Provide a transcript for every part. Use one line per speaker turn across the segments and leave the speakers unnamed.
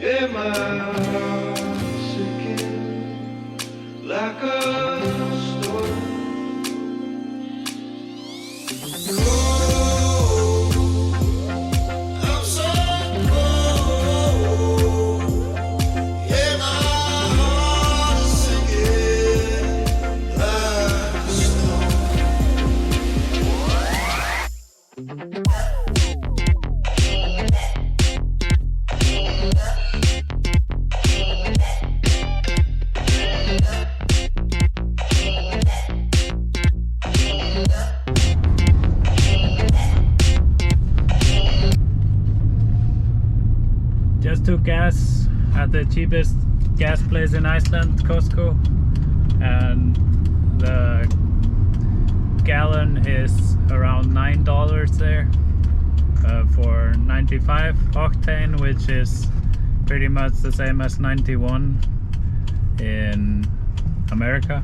Yeah, my heart's sinking like a stone. Cold, I'm so cold. Yeah, my heart is sinking like a stone.
Just took gas at the cheapest gas place in Iceland, Costco, and the gallon is around $9 there for 95 octane, which is pretty much the same as 91 in America.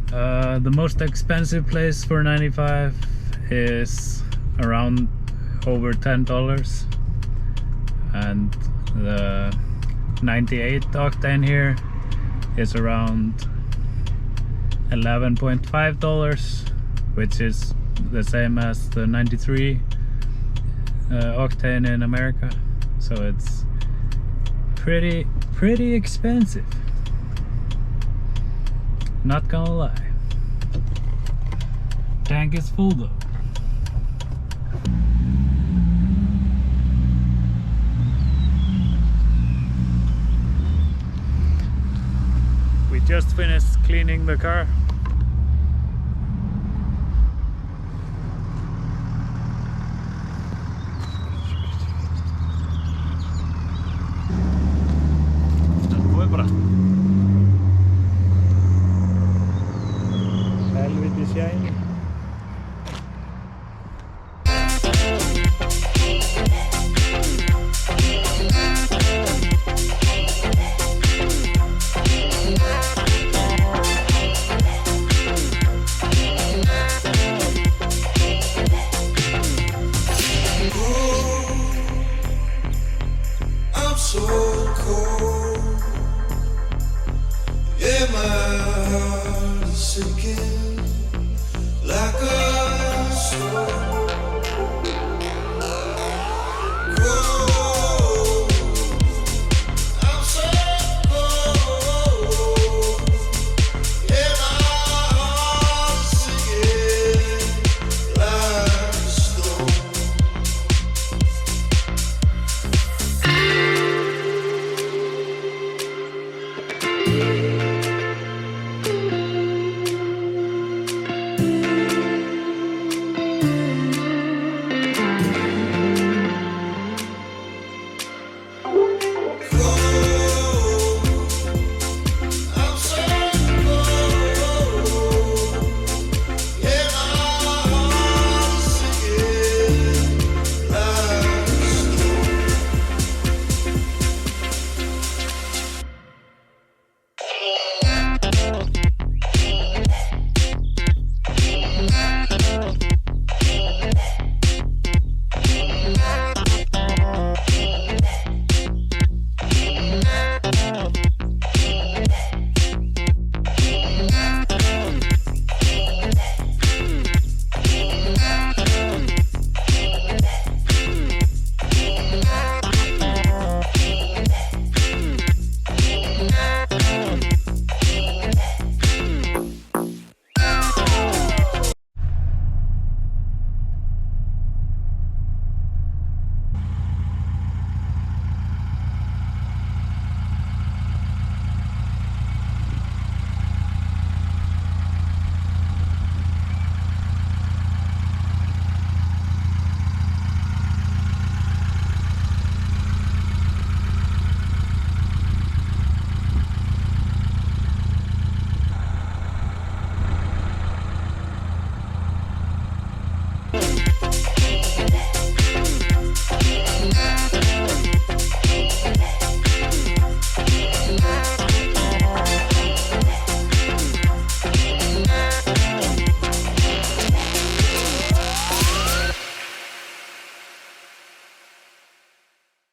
The most expensive place for 95 is around over $10, and the 98 octane here is around $11.5, which is the same as the 93 octane in America. So it's pretty expensive, not gonna lie. Tank is full though. We just finished cleaning the car. Helviti shiny.
I'm so cold. Yeah, my heart is sinking